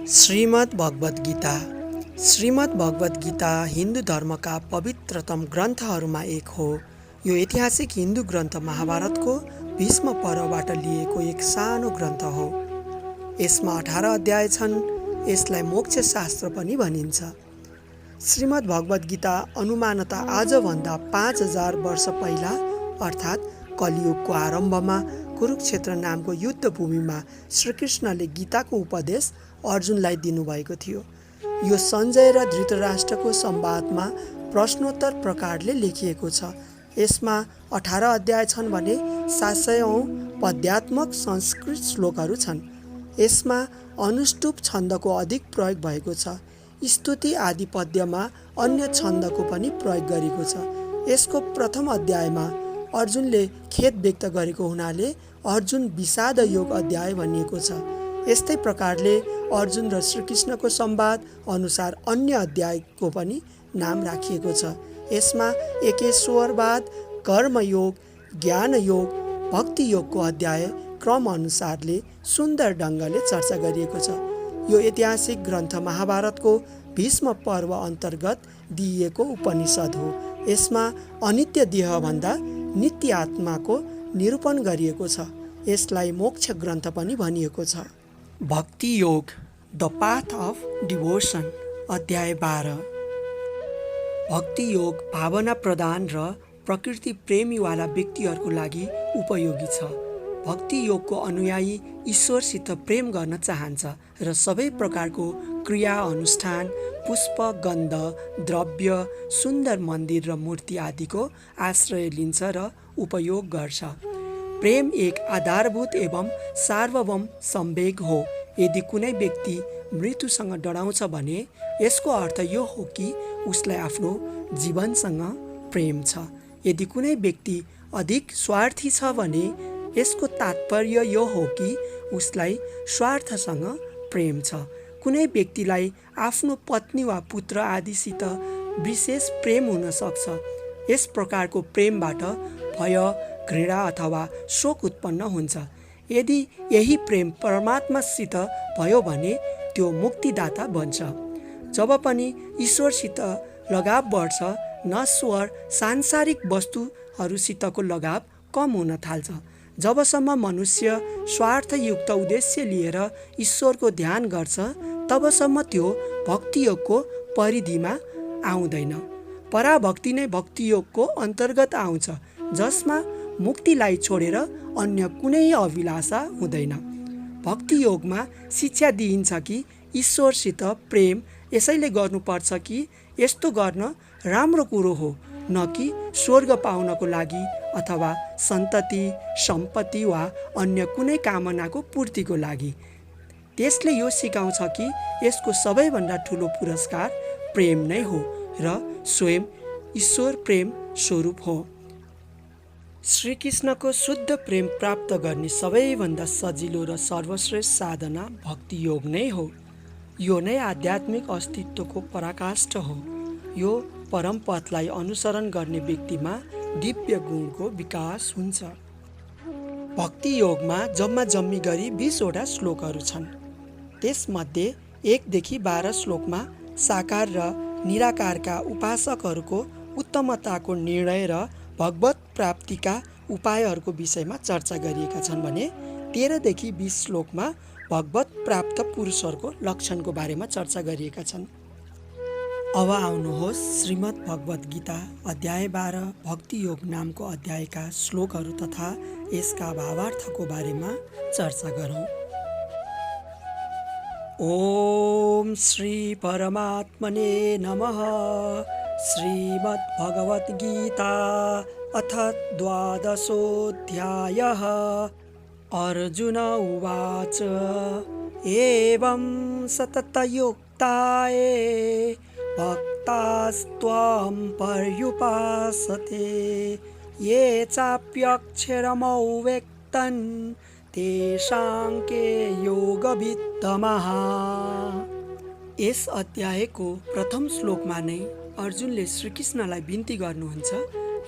श्रीमद् भगवत गीता। श्रीमद् भगवत गीता हिन्दू धर्मका पवित्रतम ग्रन्थहरूमा एक हो। यो ऐतिहासिक हिन्दू ग्रन्थ महाभारतको भीष्म पर्वबाट लिएको एक सानो ग्रन्थ हो। यसमा 18 अध्याय छन्। यसलाई मोक्ष शास्त्र पनि भनिन्छ। श्रीमद् भगवत गीता अनुमानतः आजभन्दा 5000 वर्ष पहिला अर्थात् कलियुगको आरम्भमा कुरुक्षेत्र नामको युद्धभूमिमा श्रीकृष्णले गीताको उपदेश अर्जुनलाई दिनुभएको थियो। यो सञ्जय र धृतराष्ट्रको संवादमा प्रश्नोत्तर प्रकारले लेखिएको छ। यसमा 18 अध्याय छन् भने 700 पद्यात्मक संस्कृत श्लोकहरू छन्। यसमा अनुष्टुप छन्दको अधिक प्रयोग भएको छ। स्तुति आदि पद्यमा अन्य छन्दको पनि प्रयोग गरिएको छ। यसको प्रथम अध्यायमा अर्जुनले खेद व्यक्त गरेको हुनाले अर्जुन विषाद योग अध्याय भनिएको छ। यस्तै प्रकारले अर्जुन र श्रीकृष्णको संवाद अनुसार अन्य अध्यायको पनि नाम राखिएको छ। यसमा एकेश्वरवाद, कर्मयोग, ज्ञानयोग, भक्ति योगको अध्याय क्रम अनुसारले सुन्दर ढङ्गले चर्चा गरिएको छ। यो ऐतिहासिक ग्रन्थ महाभारतको भीष्म पर्व अन्तर्गत दिइएको उपनिषद हो। यसमा अनित्य देहभन्दा नित्य आत्माको निरूपण गरिएको छ। यसलाई मोक्ष ग्रन्थ पनि भनिएको छ। भक्ति योग द पाथ अफ डिभोसन अध्याय 12। भक्ति योग भावना प्रदान र प्रकृति प्रेमीवाला व्यक्तिहरूको लागि उपयोगी छ। भक्ति योगको अनुयायी ईश्वरसित प्रेम गर्न चाहन्छ र सबै प्रकारको क्रिया अनुष्ठान, पुष्प, गन्ध, द्रव्य, सुन्दर मन्दिर र मूर्ति आदिको आश्रय लिन्छ र उपयोग गर्छ। प्रेम एक आधारभूत एवं सार्वभौम संवेग हो। यदि कुनै व्यक्ति मृत्युसँग डराउँछ भने यसको अर्थ यो हो कि उसलाई आफ्नो जीवनसँग प्रेम छ। यदि कुनै व्यक्ति अधिक स्वार्थी छ भने यसको तात्पर्य यो हो कि उसलाई स्वार्थसँग प्रेम छ। कुनै व्यक्तिलाई आफ्नो पत्नी वा पुत्र आदिसित विशेष प्रेम हुन सक्छ। यस प्रकारको प्रेमबाट भय, घृणा अथवा शोक उत्पन्न हुन्छ। यदि यही प्रेम परमात्मासित भयो भने त्यो मुक्तिदाता बन्छ। जब पनि ईश्वरसित लगाव बढ्छ, नश्वर सांसारिक वस्तुहरूसितको लगाव कम हुन थाल्छ। जबसम्म मनुष्य स्वार्थयुक्त उद्देश्य लिएर ईश्वरको ध्यान गर्छ तबसम्म त्यो भक्तियोगको परिधिमा आउँदैन। पराभक्ति नै भक्तियोगको अन्तर्गत आउँछ, जसमा मुक्तिलाई छोडेर अन्य कुनै अभिलाषा हुँदैन। भक्ति योगमा शिक्षा दिइन्छ कि ईश्वरसित प्रेम यसैले गर्नुपर्छ कि यस्तो गर्न राम्रो कुरो हो, न कि स्वर्ग पाउनको लागि अथवा सन्तति, सम्पत्ति वा अन्य कुनै कामनाको पूर्तिको लागि। त्यसले यो सिकाउँछ कि यसको सबैभन्दा ठुलो पुरस्कार प्रेम नै हो र स्वयं ईश्वर प्रेम स्वरूप हो। श्रीकृष्णको शुद्ध प्रेम प्राप्त गर्ने सबैभन्दा सजिलो र सर्वश्रेष्ठ साधना भक्ति योग नै हो। यो नै आध्यात्मिक अस्तित्वको पराकाष्ठ हो। यो परम पथलाई अनुसरण गर्ने व्यक्तिमा दिव्य गुणको विकास हुन्छ। भक्ति योगमा जम्मी गरी 20 वटा श्लोकहरू छन्। त्यसमध्ये 1 देखि 12 श्लोकमा साकार र निराकारका उपासकहरूको उत्तमताको निर्णय र भगवत प्राप्तिका उपायहरूको विषयमा चर्चा गरिएका छन् भने 13 देखि 20 श्लोकमा भगवत प्राप्त पुरुषहरूको लक्षणको बारेमा चर्चा गरिएका छन्। अब आउनुहोस् श्रीमद् भगवत गीता अध्याय 12 भक्ति योग नामको अध्यायका श्लोकहरू तथा यसका भावार्थको बारेमा चर्चा गरौँ। ओम श्री परमात्मने नमः। श्रीमद् भगवत गीता अथ 12 अर्जुन उवाच एवं सततयुक्ताये भक्तास्त्वां पर्युपासते ये चाप्यक्षरमौ वेक्तन् तेषां के योगवित्तमः। यस अध्यायको प्रथम श्लोकमा नै अर्जुनले श्रीकृष्णलाई बिन्ती गर्नुहुन्छ,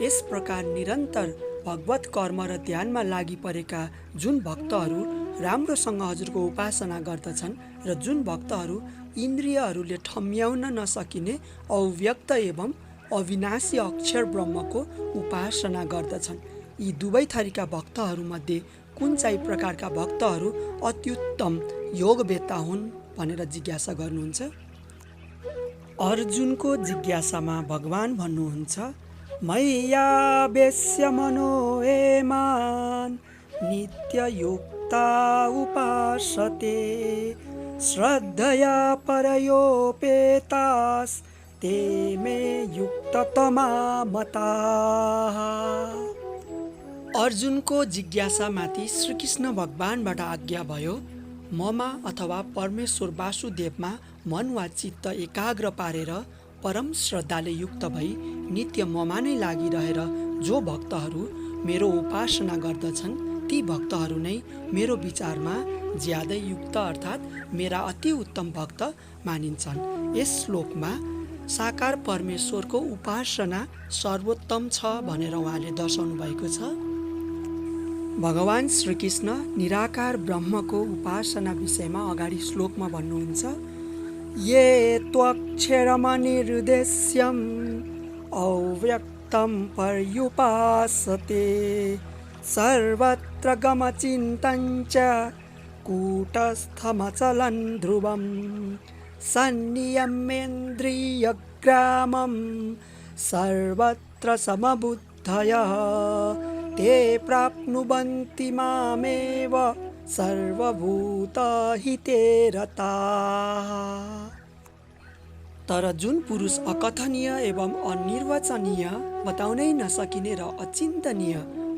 यस प्रकार निरन्तर भगवत कर्म र ध्यानमा लागि परेका जुन भक्तहरू राम्रोसँग हजुरको उपासना गर्दछन् र जुन भक्तहरू इन्द्रियहरूले ठम्याउन नसकिने अव्यक्त एवं अविनाशी अक्षर ब्रह्मको उपासना गर्दछन्। यी दुवै थरीका भक्तहरूमध्ये कुन चाहिँ प्रकारका भक्तहरू अत्युत्तम योगवेत्ता हुन् भनेर जिज्ञासा गर्नुहुन्छ। अर्जुनको जिज्ञासामा भगवान भन्नुहुन्छ, मय्यावेश्य मनो ये मां नित्ययुक्ता उपासते श्रद्धया परयोपेतास् ते मे युक्ततमा मताः। अर्जुनको जिज्ञासामाथि श्रीकृष्ण भगवानबाट आज्ञा भयो, ममा अथवा परमेश्वर वासुदेवमा मन वा चित्त एकाग्र पारेर परम श्रद्धाले युक्त भई नित्य ममा नै लागिरहेर जो भक्तहरू मेरो उपासना गर्दछन् ती भक्तहरू नै मेरो विचारमा ज्यादै युक्त अर्थात् मेरा अति उत्तम भक्त मानिन्छन्। यस श्लोकमा साकार परमेश्वरको उपासना सर्वोत्तम छ भनेर उहाँले दर्शाउनु भएको छ। भगवान श्रीकृष्ण निराकार ब्रह्मको उपासना विषयमा अगाडि श्लोकमा भन्नुहुन्छ, ये त्वक्षरमनिर्देश्यम् अव्यक्तं पर्युपासते सर्वत्र गमचिन्तं च कूटस्थमचलं ध्रुवं सन्नियम्येन्द्रियग्रामं सर्वत्र समबुद्धयः ते प्राप्नुवन्ति मामेव सर्वभूतहिते रताः। तर जुन पुरुष अकथनीय एवं अनिर्वचनीय, बताउनै नसकिने र अचिन्तनीय,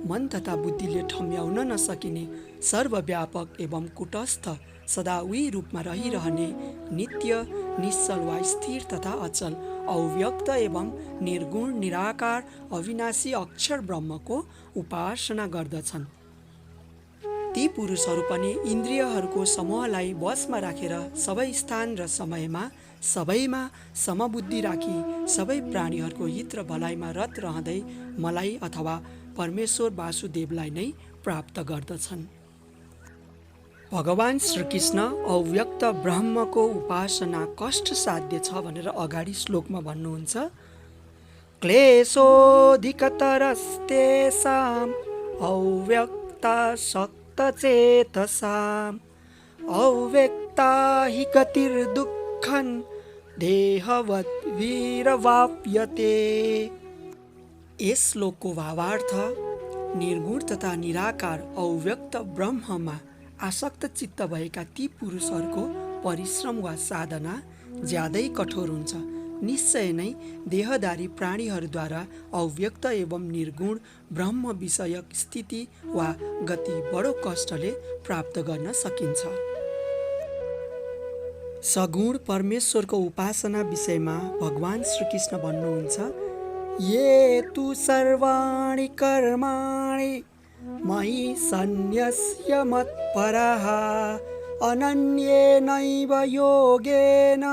मन तथा बुद्धिले ठम्याउन नसकिने, सर्वव्यापक एवं कुटस्थ, सदा उही रूपमा रहिरहने, नित्य, निश्चल वा स्थिर तथा अचल, अव्यक्त एवं निर्गुण निराकार अविनाशी अक्षर ब्रह्मको उपासना गर्दछन्। ती पुरुषहरू पनि इन्द्रियहरूको समूहलाई वशमा राखेर सबै स्थान र समयमा सबैमा समबुद्धि राखी सबै प्राणीहरूको हित र भलाइमा रत रहँदै मलाई अथवा परमेश्वर वासुदेवलाई नै प्राप्त गर्दछन्। भगवान श्रीकृष्ण अव्यक्त ब्रह्मको उपासना कष्टसाध्य छ भनेर अगाडि श्लोकमा भन्नुहुन्छ, क्लेशोऽधिकतरस्तेषाम् अव्यक्तासक्तचेतसाम् अव्यक्ता हि गतिर्दुःखं देहवत् वीरवाप्यते। यस श्लोकको भावार्थ निर्गुण तथा निराकार अव्यक्त ब्रह्ममा आसक्त चित्त भएका ती पुरुषहरूको परिश्रम वा साधना ज्यादै कठोर हुन्छ। निश्चय नै देहधारी प्राणीहरूद्वारा अव्यक्त एवं निर्गुण ब्रह्म विषयक स्थिति वा गति बडो कष्टले प्राप्त गर्न सकिन्छ। सगुण परमेश्वरको उपासना विषयमा भगवान श्रीकृष्ण भन्नुहुन्छ, ये तु सर्वाणि कर्माणि मयि सन्न्यस्य मत्पराः अनन्येनैव योगेन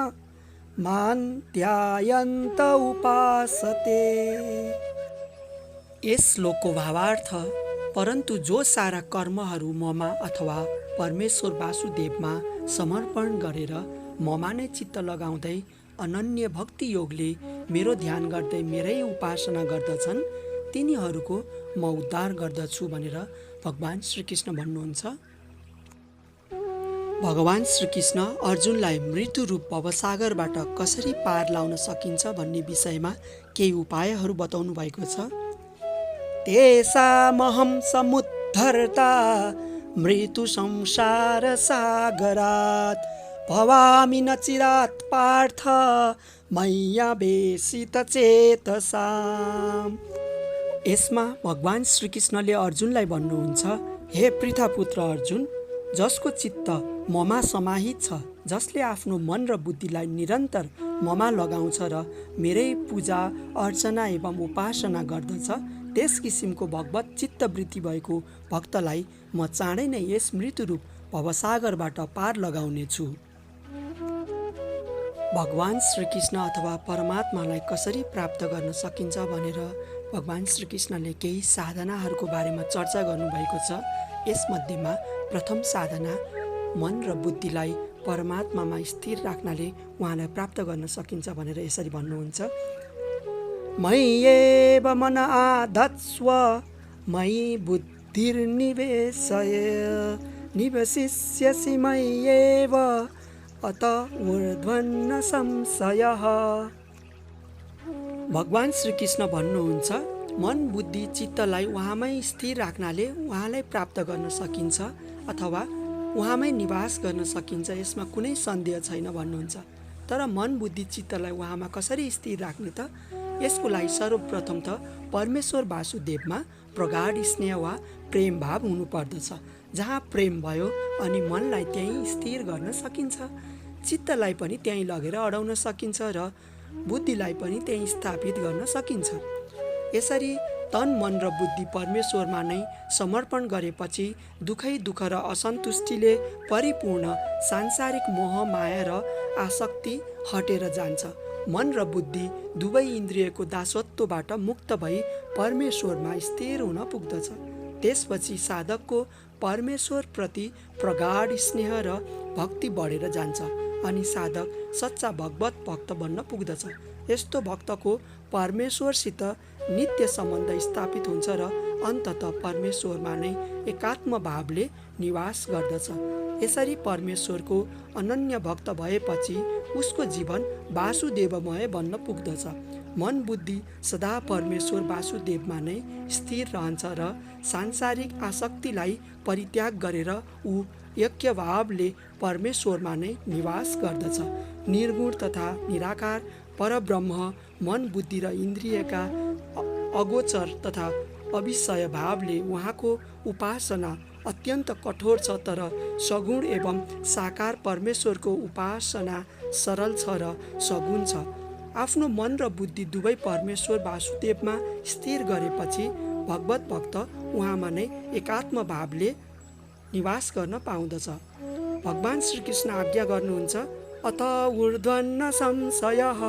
मां ध्यायन्त उपासते। यस श्लोकको भावार्थ, परन्तु जो सारा कर्महरू ममा अथवा परमेश्वर वासुदेवमा समर्पण गरेर ममा नै चित्त लगाउँदै अनन्य भक्ति योगले मेरो ध्यान गर्दै मेरै उपासना गर्दछन् तिनीहरूको म उद्धार गर्दछु भनेर भगवान श्रीकृष्ण भन्नुहुन्छ। भगवान श्रीकृष्ण अर्जुनलाई मृत्यु रूप भवसागरबाट कसरी पार लाउन सकिन्छ भन्ने विषयमा केही उपायहरू बताउनु भएको छ। तेषामहं समुद्धर्ता मृत्यु संसार सागरात् भवामि न चिरात् पार्थ मय्यावेशित चेतसाम्। यसमा भगवान श्रीकृष्णले अर्जुनलाई भन्नुहुन्छ, हे पृथापुत्र अर्जुन, जसको चित्त ममा समाहित छ, जसले आफ्नो मन र बुद्धिलाई निरन्तर ममा लगाउँछ र मेरै पूजा अर्चना एवं उपासना गर्दछ, त्यस किसिमको भगवत चित्तवृत्ति भएको भक्तलाई म चाँडै नै यस मृत्युरूप भवसागरबाट पार लगाउनेछु। भगवान श्रीकृष्ण अथवा परमात्मालाई कसरी प्राप्त गर्न सकिन्छ भनेर भगवान श्रीकृष्णले केही साधनाहरूको बारेमा चर्चा गर्नुभएको छ। यसमध्येमा प्रथम साधना मन र बुद्धिलाई परमात्मामा स्थिर राख्नाले उहाँलाई प्राप्त गर्न सकिन्छ भनेर यसरी भन्नुहुन्छ। मय्येव मन आधत्स्व मयि बुद्धिर्निवेशय निवसिष्यसि मय्येव अत ऊर्ध्वन्न संशयः। भगवान् श्रीकृष्ण भन्नुहुन्छ, मन बुद्धि चित्तलाई उहाँमै स्थिर राख्नाले उहाँलाई प्राप्त गर्न सकिन्छ अथवा उहाँमै निवास गर्न सकिन्छ, यसमा कुनै सन्देह छैन भन्नुहुन्छ। तर मन बुद्धि चित्तलाई उहाँमा कसरी स्थिर राख्ने त? यसको लागि सर्वप्रथम त परमेश्वर वासुदेवमा प्रगाढ स्नेह वा प्रेम भाव हुनुपर्दछ। जहाँ प्रेम भयो अनि मनलाई त्यहीँ स्थिर गर्न सकिन्छ, चित्तलाई पनि त्यहीँ लगेर अडाउन सकिन्छ र बुद्धिलाई पनि त्यहीँ स्थापित गर्न सकिन्छ। यसरी तन मन र बुद्धि परमेश्वरमा नै समर्पण गरेपछि दुखै दुःख र असन्तुष्टिले परिपूर्ण सांसारिक मोह माया र आसक्ति हटेर जान्छ। मन र बुद्धि दुवै इन्द्रियको दासत्वबाट मुक्त भई परमेश्वरमा स्थिर हुन पुग्दछ। त्यसपछि साधकको परमेश्वरप्रति प्रगाढ स्नेह र भक्ति बढेर जान्छ अनि साधक सच्चा भगवत भक्त बन्न पुग्दछ। यस्तो भक्तको परमेश्वरसित नित्य सम्बन्ध स्थापित हुन्छ र अन्ततः परमेश्वरमा नै एकात्म भावले निवास गर्दछ। यसरी परमेश्वरको अनन्य भक्त भएपछि उसको जीवन वासुदेवमय बन्न पुग्दछ। मन बुद्धि सदा परमेश्वर वासुदेवमा नै स्थिर रहन्छ र सांसारिक आसक्तिलाई परित्याग गरेर ऊ ऐक्य भावले परमेश्वरमा नै निवास गर्दछ। निर्गुण तथा निराकार परब्रह्म मन बुद्धि र इन्द्रियका अगोचर तथा अविषय भावले उहाँको उपासना अत्यन्त कठोर छ, तर सगुण एवं साकार परमेश्वरको उपासना सरल छ र सगुण छ। आफ्नो मन र बुद्धि दुवै परमेश्वर वासुदेवमा स्थिर गरेपछि भगवत भक्त उहाँमा नै एकात्म भावले निवास गर्न पाउँदछ। भगवान् श्रीकृष्ण आज्ञा गर्नुहुन्छ, अत ऊर्ध्वन्न संशयः।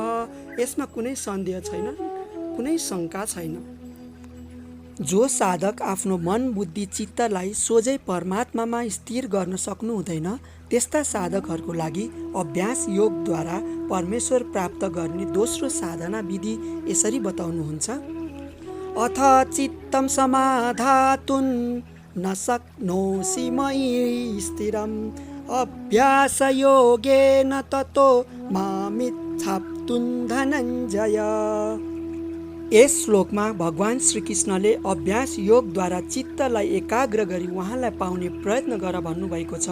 यसमा कुनै सन्देह छैन, कुनै शङ्का छैन। जो साधक आफ्नो मन बुद्धि चित्तलाई सोझै परमात्मामा स्थिर गर्न सक्नु हुँदैन, त्यस्ता साधकहरूको लागि अभ्यास योगद्वारा परमेश्वर प्राप्त गर्ने दोस्रो साधना विधि यसरी बताउनुहुन्छ। अथ चित्तं समाधातुं न शक्नोषि मयि स्थिरम् अभ्यासयोगेन ततो मामिच्छाप्तुं धनञ्जय। यस श्लोकमा भगवान् श्रीकृष्णले अभ्यास योगद्वारा चित्तलाई एकाग्र गरी उहाँलाई पाउने प्रयत्न गर भन्नुभएको छ।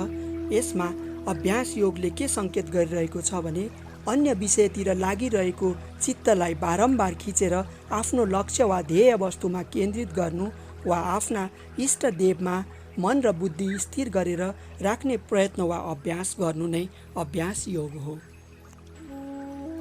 यसमा अभ्यास योगले के सङ्केत गरिरहेको छ भने अन्य विषयतिर लागिरहेको चित्तलाई बारम्बार खिचेर आफ्नो लक्ष्य वा ध्येय वस्तुमा केन्द्रित गर्नु वा आफ्ना इष्ट देवमा मन र बुद्धि स्थिर गरेर राख्ने प्रयत्न वा अभ्यास गर्नु नै अभ्यास योग हो।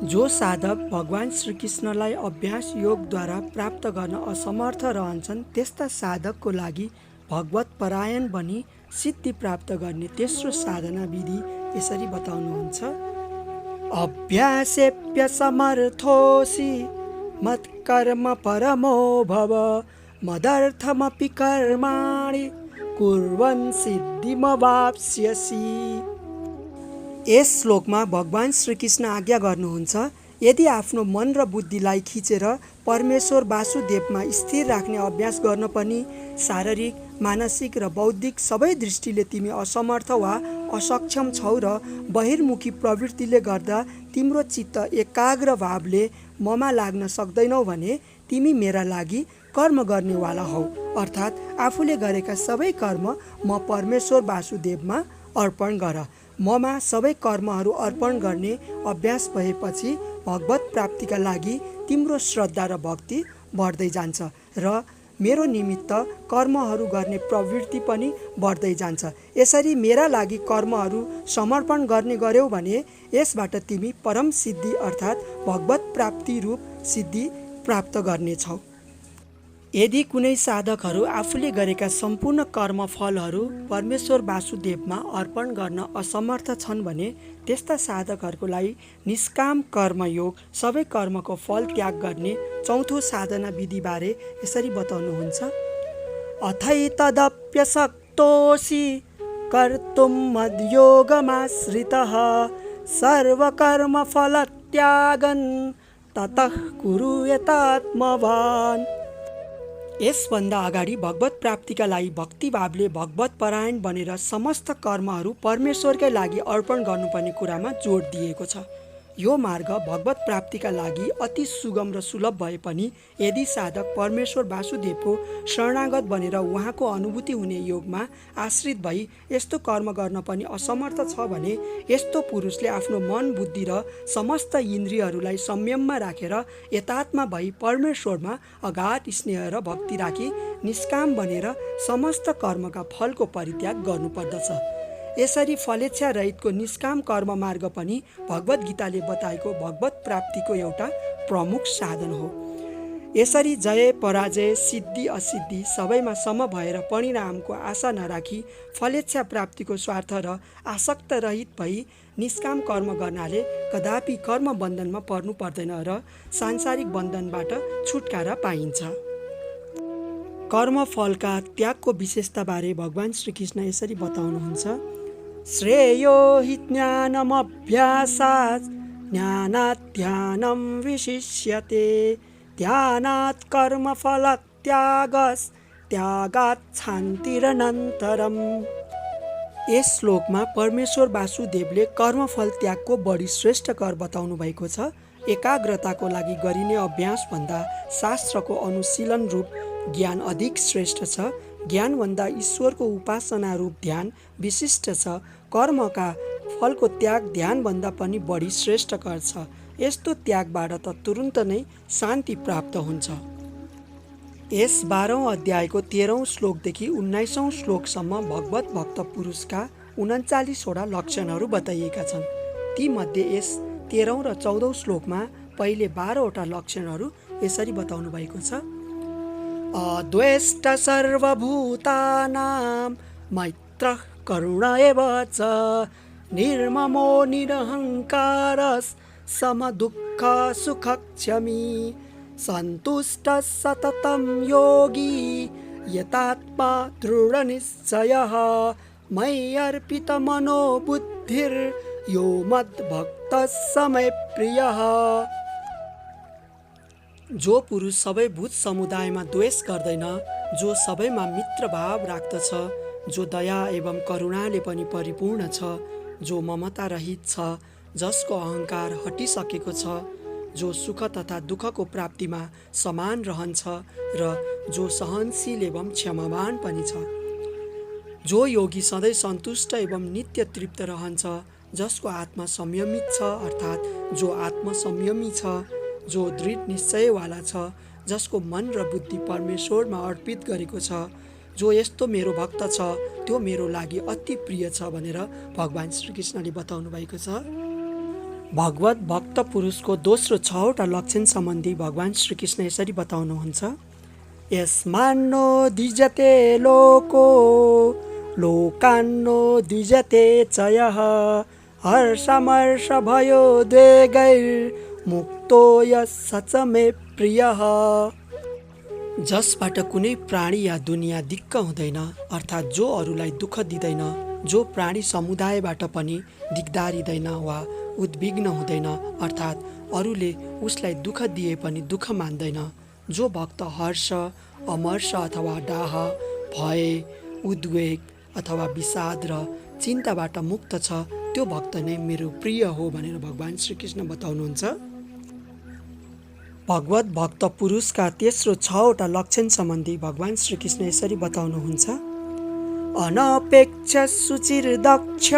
जो साधक भगवान् श्रीकृष्णलाई अभ्यास योगद्वारा प्राप्त गर्न असमर्थ रहन्छन्, त्यस्ता साधकको लागि भगवत परायण बनी सिद्धि प्राप्त गर्ने तेस्रो साधना विधि यसरी बताउनुहुन्छ। अभ्यासेप्य समर्थोऽसि मत्कर्म परमो भव मदर्थमपि कर्माणि कुर्वन् सिद्धिमवाप्स्यसि। यस श्लोकमा भगवान् श्रीकृष्ण आज्ञा गर्नुहुन्छ, यदि आफ्नो मन र बुद्धिलाई खिचेर परमेश्वर वासुदेवमा स्थिर राख्ने अभ्यास गर्न पनि शारीरिक मानसिक र बौद्धिक सबै दृष्टिले तिमी असमर्थ वा असक्षम छौ र बहिर्मुखी प्रवृत्तिले गर्दा तिम्रो चित्त एकाग्र भावले ममा लाग्न सक्दैनौ भने तिमी मेरा लागि कर्म गर्नेवाला हौ, अर्थात् आफूले गरेका सबै कर्म म परमेश्वर वासुदेवमा अर्पण गर। ममा सबै कर्महरू अर्पण गर्ने अभ्यास भएपछि भगवत प्राप्तिका लागि तिम्रो श्रद्धा र भक्ति बढ्दै जान्छ र मेरो निमित्त कर्महरू गर्ने प्रवृत्ति पनि बढ्दै जान्छ। यसरी मेरा लागि कर्महरू समर्पण गर्ने गर्यौ भने यसबाट तिमी परम सिद्धि अर्थात् भगवत प्राप्ति रूप सिद्धि प्राप्त गर्नेछौ। यदि कुनै साधकहरू आफूले गरेका सम्पूर्ण कर्मफलहरू परमेश्वर वासुदेवमा अर्पण गर्न असमर्थ छन् भने त्यस्ता साधकहरूको लागि निष्काम कर्मयोग सबै कर्मको फल त्याग गर्ने चौथो साधना विधिबारे यसरी बताउनुहुन्छ। अथैतदप्यशक्तो प्रवृत्तोऽसि कर्तुं मद्योगमाश्रितः सर्वकर्मफलत्यागं ततः कुरु यतात्मवान्। यसभन्दा अगाडि भगवत प्राप्तिका लागि भक्तिभावले भगवत परायण बनेर समस्त कर्महरू परमेश्वरकै लागि अर्पण गर्नुपर्ने कुरामा जोड दिएको छ। यो मार्ग भगवत प्राप्तिका लागि अति सुगम र सुलभ भए पनि यदि साधक परमेश्वर वासुदेवको शरणागत बनेर उहाँको अनुभूति हुने योगमा आश्रित भई यस्तो कर्म गर्न पनि असमर्थ छ भने यस्तो पुरुषले आफ्नो मन बुद्धि र समस्त इन्द्रियहरूलाई संयममा राखेर यथात्मा भई परमेश्वरमा अगाध स्नेह र भक्ति राखी निष्काम बनेर समस्त कर्मका फलको परित्याग गर्नुपर्दछ। यसरी फलेच्छा रहितको निष्काम कर्म मार्ग पनि भगवत गीताले बताएको भगवत प्राप्तिको एउटा प्रमुख साधन हो। यसरी जय पराजय सिद्धि असिद्धि सबैमा सम भएर परिणामको आशा नराखी फलेच्छा प्राप्तिको स्वार्थ र आसक्त रहित भई निष्काम कर्म गर्नाले कदापि कर्म बन्धनमा पर्नु पर्दैन र सांसारिक बन्धनबाट छुटकारा पाइन्छ। कर्मफलका त्यागको विशेषताबारे भगवान श्रीकृष्ण यसरी बताउनुहुन्छ। श्रेयो हि ज्ञानमभ्यासात् ज्ञानात् ध्यानं विशिष्यते ध्यानात् कर्मफलत्यागात् शान्तिरनन्तरम्। यस श्लोकमा परमेश्वर वासुदेवले कर्मफल त्यागको बढी श्रेष्ठकर बताउनु भएको छ। एकाग्रताको लागि गरिने अभ्यासभन्दा शास्त्रको अनुशीलन रूप ज्ञान अधिक श्रेष्ठ छ। ज्ञानभन्दा ईश्वरको उपासना रूप ध्यान विशिष्ट छ। कर्मका फलको त्याग ध्यानभन्दा पनि बढी श्रेष्ठकर छ। यस्तो त्यागबाट त तुरुन्त नै शान्ति प्राप्त हुन्छ। यस 12औं अध्यायको 13औं श्लोकदेखि 19औं श्लोकसम्म भगवत भक्त पुरुषका 39वटा लक्षणहरू बताइएका छन्। तीमध्ये यस 13औं र 14औं श्लोकमा पहिले 12वटा लक्षणहरू यसरी बताउनु भएको छ। अद्वेष्ट सर्वभूतानां मैत्रः करुण एव च निर्ममो निरहङ्कारः समदुःख सुखक्षमी सन्तुष्टः सततं योगी यतात्मा दृढनिश्चयः मयि अर्पितमनो बुद्धिर्यो मद्भक्तः स मे प्रियः। जो पुरुष सबै भूत समुदायमा द्वेष गर्दैन, जो सबैमा मित्रभाव राख्दछ, जो दया एवं करुणाले पनि परिपूर्ण छ, जो ममता रहित छ, जसको अहङ्कार हटिसकेको छ, जो सुख तथा दुःखको प्राप्तिमा समान रहन्छ र जो सहनशील एवं क्षमावान पनि छ, जो योगी सधैँ सन्तुष्ट एवं नित्य तृप्त रहन्छ, जसको आत्मा संयमित छ अर्थात् जो आत्मसंयमी छ, जो दृढ निश्चयवाला छ, जसको मन र बुद्धि परमेश्वरमा अर्पित गरेको छ, जो यस्तो मेरो भक्त छ त्यो मेरो लागि अति प्रिय छ भनेर भगवान श्रीकृष्णले बताउनु भएको छ। भगवत भक्त पुरुषको दोस्रो 6वटा लक्षण सम्बन्धी भगवान श्रीकृष्ण यसरी बताउनुहुन्छ। यस्मान्नो द्विजते लोको लोकान्नो द्विजते च यः हर्षमर्ष भयो द्वेगैर्मुक्तो यः स च मे प्रियः। जसबाट कुनै प्राणी या दुनियाँ दिक्क हुँदैन अर्थात् जो अरूलाई दुःख दिँदैन, जो प्राणी समुदायबाट पनि दिगदारिँदैन वा उद्विग्न हुँदैन अर्थात् अरूले उसलाई दुःख दिए पनि दुःख मान्दैन, जो भक्त हर्ष अमर्ष अथवा डाह भय उद्वेग अथवा विषाद र चिन्ताबाट मुक्त छ त्यो भक्त नै मेरो प्रिय हो भनेर भगवान श्रीकृष्ण बताउनुहुन्छ। भगवत भक्त पुरुषका तेस्रो 6वटा लक्षण सम्बन्धी भगवान श्रीकृष्ण यसरी बताउनुहुन्छ। अनपेक्ष सुचिर्दक्ष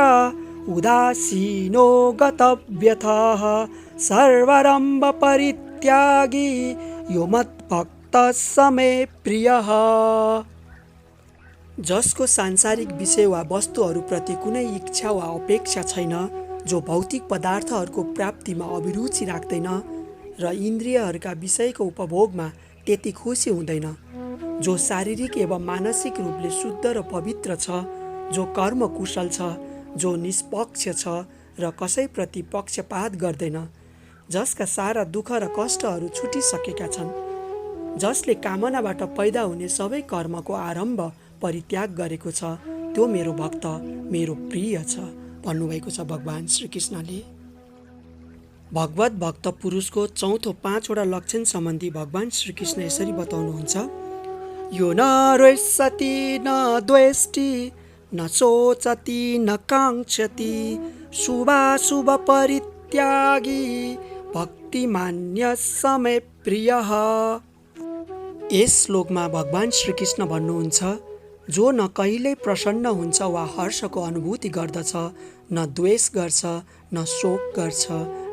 उदासीनो गतव्यथः सर्वारम्भ परित्यागी यो मद्भक्तः स मे प्रियः। जसको सांसारिक विषय वा वस्तुहरूप्रति कुनै इच्छा वा अपेक्षा छैन, जो भौतिक पदार्थहरूको प्राप्तिमा अभिरुचि राख्दैन र इन्द्रियहरूका विषयको उपभोगमा त्यति खुसी हुँदैन, जो शारीरिक एवं मानसिक रूपले शुद्ध र पवित्र छ, जो कर्म कुशल छ, जो निष्पक्ष छ र कसैप्रति पक्षपात गर्दैन, जसका सारा दुःख र कष्टहरू छुटिसकेका छन्, जसले कामनाबाट पैदा हुने सबै कर्मको आरम्भ परित्याग गरेको छ, त्यो मेरो भक्त मेरो प्रिय छ भन्नुभएको छ भगवान् श्रीकृष्णले। भगवत भक्त पुरुषको चौथो 5वटा लक्षण सम्बन्धी भगवान् श्रीकृष्ण यसरी बताउनुहुन्छ। यो न रोष्यति न द्वेष्टि न शोचति न काङ्क्षति शुभाशुभ परित्यागी भक्तिमान्य समय प्रियः। यस श्लोकमा भगवान् श्रीकृष्ण भन्नुहुन्छ, जो न कहिल्यै प्रसन्न हुन्छ वा हर्षको अनुभूति गर्दछ, न द्वेष गर्छ, न शोक गर्छ,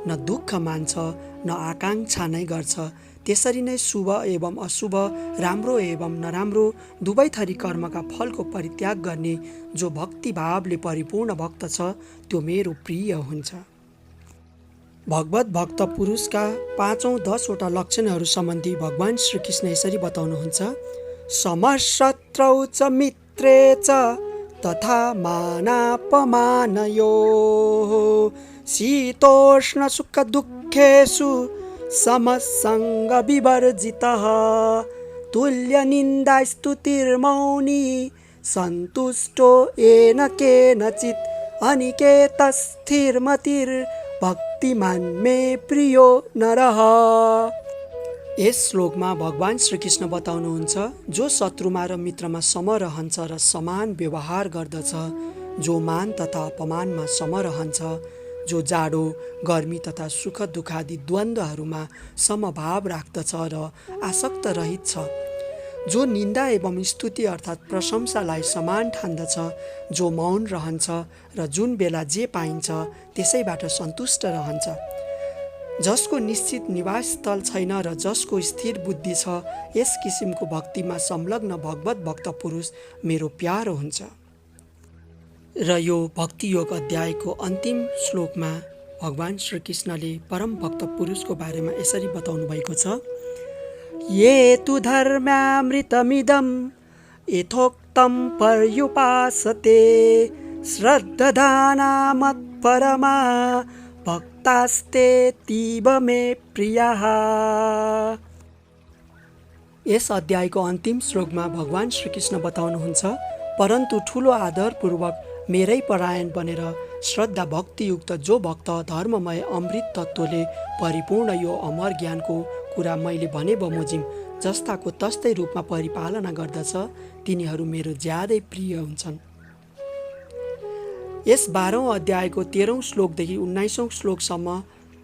न दुःख मान्छ, न आकाङ्क्षा नै गर्छ, त्यसरी नै शुभ एवं अशुभ, राम्रो एवं नराम्रो दुवै थरी कर्मका फलको परित्याग गर्ने जो भक्तिभावले परिपूर्ण भक्त छ त्यो मेरो प्रिय हुन्छ। भगवत भक्त पुरुषका 5औं 10वटा लक्षणहरू सम्बन्धी भगवान् श्रीकृष्ण यसरी बताउनुहुन्छ। समशत्रौ च मित्रे च तथा मानापमानयोः शीतोष्ण सुख दुःखेषु समसङ्ग विवर्जितः तुल्य निन्दा स्तुतिर्मौनी सन्तुष्टो येन केनचित् अनिकेतः स्थिरमतिर् भक्तिमान मे प्रियो नरः। यस श्लोकमा भगवान् श्रीकृष्ण बताउनुहुन्छ, जो शत्रुमा र मित्रमा सम रहन्छ र समान व्यवहार गर्दछ, जो मान तथा अपमानमा सम रहन्छ, जो जाडो गर्मी तथा सुख दुःखादि द्वन्द्वहरूमा समभाव राख्दछ र आसक्त रहित छ, जो निन्दा एवं स्तुति अर्थात् प्रशंसालाई समान ठान्दछ, जो मौन रहन्छ र जुन बेला जे पाइन्छ त्यसैबाट सन्तुष्ट रहन्छ, जसको निश्चित निवास स्थल छैन र जसको स्थिर बुद्धि छ, यस किसिमको भक्तिमा संलग्न भगवत भक्त पुरुष मेरो प्यारो हुन्छ। र यो भक्ति योग अध्यायको अन्तिम श्लोकमा भगवान् श्रीकृष्णले परम भक्त पुरुषको बारेमा यसरी बताउनु भएको छ। ये तु धर्म्यामृतमिदं यथोक्तं पर्युपासते श्रद्धधाना मत्परमा भक्तास्तेतीव मे प्रियः। यस अध्यायको अन्तिम श्लोकमा भगवान् श्रीकृष्ण बताउनुहुन्छ, परन्तु ठुलो आदरपूर्वक मेरै परायण बनेर श्रद्धा भक्तियुक्त जो भक्त धर्ममय अमृत तत्त्वले परिपूर्ण यो अमर ज्ञानको कुरा मैले भने बमोजिम जस्ताको तस्तै रूपमा परिपालना गर्दछ, तिनीहरू मेरो ज्यादै प्रिय हुन्छन्। यस 12औं अध्यायको 13औं श्लोकदेखि 19औं श्लोकसम्म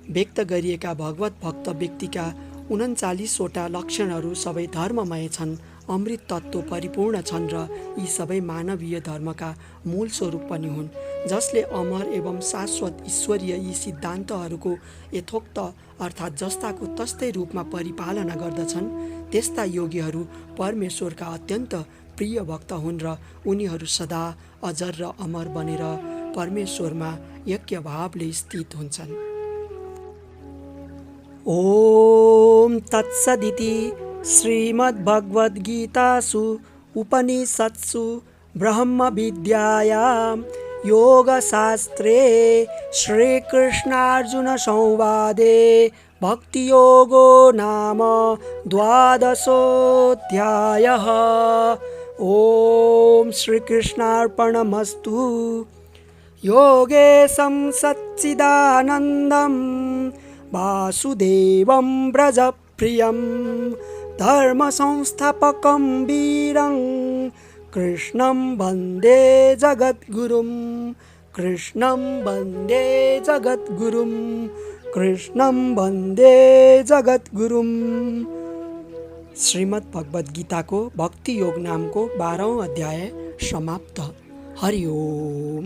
व्यक्त गरिएका भगवत भक्त व्यक्तिका 39वटा लक्षणहरू सबै धर्ममय छन्, अमृत तत्त्व परिपूर्ण छन् र यी सबै मानवीय धर्मका मूल स्वरूप पनि हुन्, जसले अमर एवं शाश्वत ईश्वरीय यी सिद्धान्तहरूको यथोक्त अर्थात् जस्ताको तस्तै रूपमा परिपालना गर्दछन्। त्यस्ता योगीहरू परमेश्वरका अत्यन्त प्रिय भक्त हुन् र उनीहरू सदा अजर र अमर बनेर परमेश्वरमा यज्ञ भावले स्थित हुन्छन्। ओम तत्सदिति श्रीमद्भगवद्गीतासु उपनिषत्सु ब्रह्मविद्यायां योगशास्त्रे श्रीकृष्णार्जुन संवादे भक्तियोगो नाम 12ोऽध्यायः। ओम श्रीकृष्णार्पणमस्तु। योगेशं सच्चिदानन्दं वासुदेवं व्रजप्रियं धर्मसंस्थापकं वीरं कृष्णं वन्दे जगद्गुरुं। कृष्णं वन्दे जगद्गुरुं। कृष्णं वन्दे जगद्गुरुं। श्रीमद् भगवद गीताको भक्ति योग नामको 12औं अध्याय समाप्त। हरि ओम।